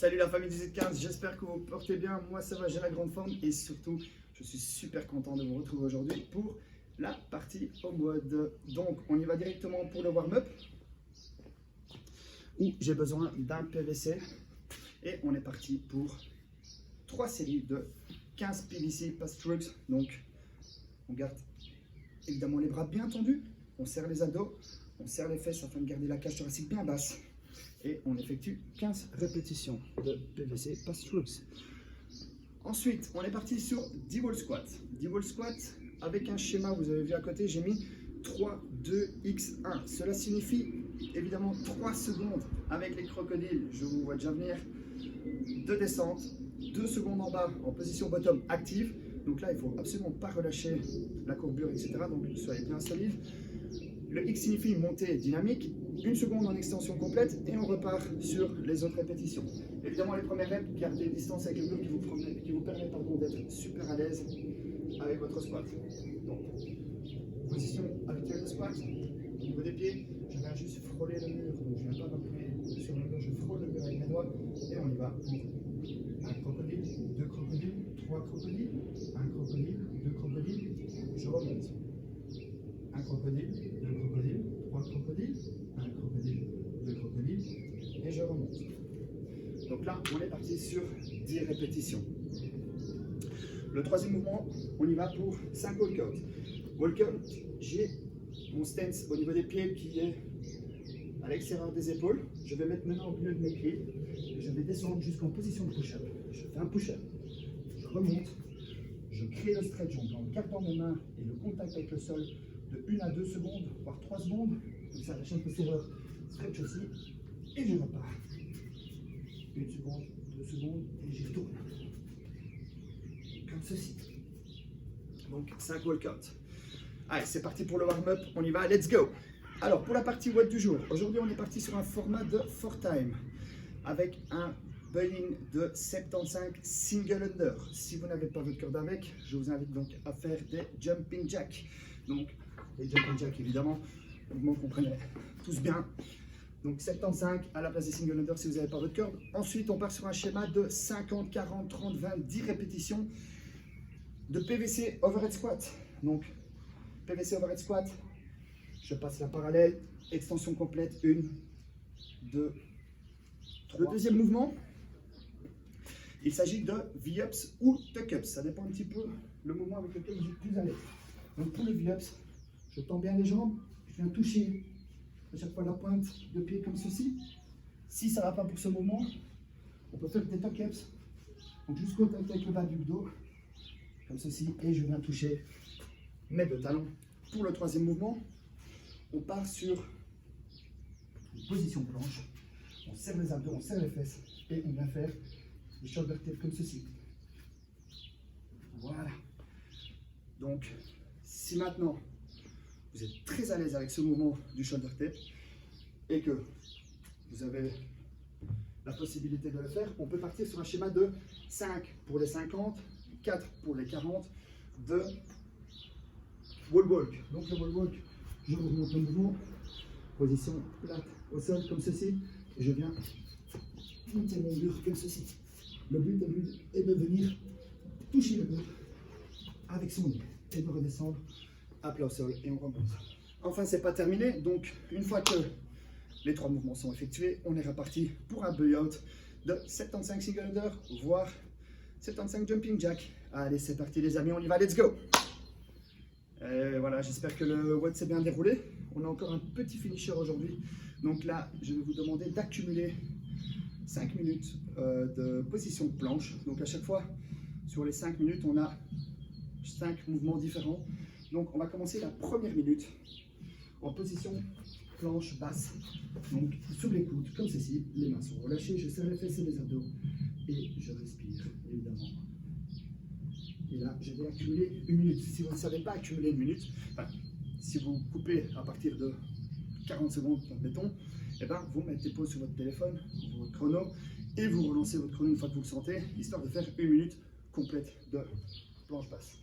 Salut la famille 18-15, j'espère que vous vous portez bien. Moi ça va, j'ai la grande forme et surtout je suis super content de vous retrouver aujourd'hui pour la partie au mode. Donc on y va directement pour le warm-up où j'ai besoin d'un PVC et on est parti pour 3 séries de 15 PVC Pastrux. Donc on garde évidemment les bras bien tendus, on serre les abdos, on serre les fesses afin de garder la cage thoracique bien basse. Et on effectue 15 répétitions de PVC Pastrux. Ensuite, on est parti sur 10 wall squat. 10 wall squat avec un schéma, vous avez vu à côté, j'ai mis 3, 2, X1. Cela signifie évidemment 3 secondes avec les crocodiles, je vous vois déjà venir, de descente, 2 secondes en bas en position bottom active. Donc là, il ne faut absolument pas relâcher la courbure, etc. Donc soyez bien solide. Le X signifie montée dynamique, 1 seconde en extension complète et on repart sur les autres répétitions. Évidemment, les premières reps, gardez distance avec le mur qui vous permet d'être super à l'aise avec votre squat. Donc, position habituelle de squat, au niveau des pieds, je viens juste frôler le mur, donc je ne viens pas m'appuyer sur le mur, je frôle le mur avec mes doigts et on y va pour un crocodile, 2 crocodiles, 3 crocodiles, 1 crocodile, 2 crocodiles, je remonte. Un crocodile, 2 crocodiles, 3 crocodiles, 1 crocodile, 2 crocodiles, et je remonte. Donc là, on est parti sur 10 répétitions. Le troisième mouvement, on y va pour 5 walkouts. Walkout, j'ai mon stance au niveau des pieds qui est à l'extérieur des épaules. Je vais mettre maintenant au milieu de mes pieds et je vais descendre jusqu'en position de push-up. Je fais un push-up, je remonte, je crée le stretch en gardant mes mains et le contact avec le sol de 1 à 2 secondes, voire 3 secondes. Comme ça, la chaîne postérieure stretch aussi. Et je repars. 1 seconde, 2 secondes, et j'y retourne. Comme ceci. Donc, 5 walkouts. Allez, c'est parti pour le warm-up. On y va, let's go. Alors, pour la partie WOD du jour, aujourd'hui, on est parti sur un format de 4 time avec un bowling de 75 single under. Si vous n'avez pas votre corde avec, je vous invite donc à faire des jumping jacks. Donc, les jumping jacks, évidemment, mouvement qu'on prenait tous bien. Donc 75 à la place des single under si vous n'avez pas votre corde. Ensuite, on part sur un schéma de 50, 40, 30, 20, 10 répétitions de PVC overhead squat. Donc, PVC overhead squat, je passe la parallèle, extension complète, 1, 2, 3. Le deuxième mouvement, il s'agit de V-ups ou tuck-ups. Ça dépend un petit peu le mouvement avec lequel vous êtes plus à l'aise. Donc pour le V-ups, je tends bien les jambes, je viens toucher à chaque fois la pointe de pied comme ceci. Si ça ne va pas pour ce mouvement, on peut faire des tuck-ups. Donc jusqu'au contact avec le bas du dos, comme ceci, et je viens toucher mes 2 talons. Pour le troisième mouvement, on part sur une position planche. On serre les abdos, on serre les fesses et on vient faire des shoulder tape comme ceci. Voilà. Donc, si maintenant vous êtes très à l'aise avec ce mouvement du shoulder tape et que vous avez la possibilité de le faire, on peut partir sur un schéma de 5 pour les 50, 4 pour les 40, de wall walk. Donc le wall walk, je remonte le mouvement, position plate au sol comme ceci, et je viens monter mon mur comme ceci. Le but est de venir toucher le mur avec son nez et de redescendre à plat au sol et on remonte. Enfin, c'est pas terminé, donc une fois que les 3 mouvements sont effectués, on est reparti pour un buyout de 75 single under, voire 75 jumping jack. Allez, c'est parti les amis, on y va, let's go. Et voilà, j'espère que le WOD s'est bien déroulé. On a encore un petit finisher aujourd'hui. Donc là, je vais vous demander d'accumuler 5 minutes de position de planche. Donc à chaque fois, sur les 5 minutes, on a 5 mouvements différents. Donc on va commencer la première minute en position planche basse. Donc sur les coudes, comme ceci, les mains sont relâchées, je serre les fesses et les abdos et je respire, évidemment. Et là, je vais accumuler 1 minute. Si vous ne savez pas accumuler 1 minute, enfin, si vous coupez à partir de 40 secondes, admettons, et ben, vous mettez pause sur votre téléphone, votre chrono, et vous relancez votre chrono une fois que vous le sentez, histoire de faire 1 minute complète de planche basse.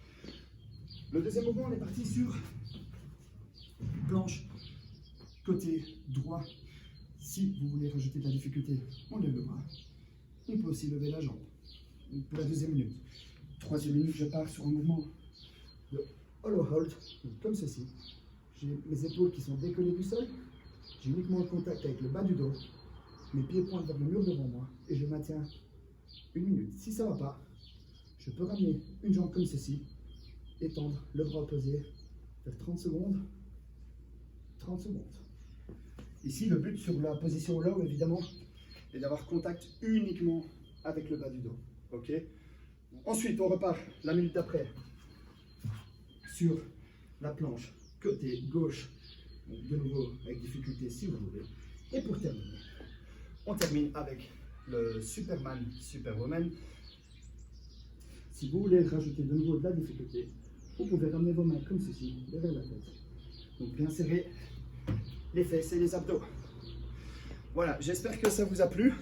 Le deuxième mouvement, on est parti sur planche côté droit. Si vous voulez rajouter de la difficulté, on lève le bras. On peut aussi lever la jambe. Donc, pour la deuxième minute. Troisième minute, je pars sur un mouvement de hollow hold, donc comme ceci. J'ai mes épaules qui sont décollées du sol. J'ai uniquement le contact avec le bas du dos. Mes pieds pointent vers le mur devant moi et je maintiens une minute. Si ça ne va pas, je peux ramener une jambe comme ceci, étendre le bras opposé, faire 30 secondes. 30 secondes. Ici, le but sur la position low, évidemment, est d'avoir contact uniquement avec le bas du dos. Ok. Ensuite, on repart la minute d'après sur la planche côté gauche, donc de nouveau avec difficulté si vous voulez. Et pour terminer, on termine avec le Superman, Superwoman. Si vous voulez rajouter de nouveau de la difficulté, vous pouvez ramener vos mains comme ceci, derrière la tête. Donc bien serrer les fesses et les abdos. Voilà, j'espère que ça vous a plu.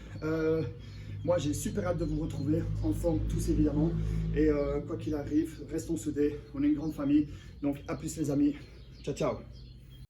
Moi, j'ai super hâte de vous retrouver, en forme tous évidemment. Et quoi qu'il arrive, restons soudés. On est une grande famille. Donc, à plus les amis. Ciao, ciao.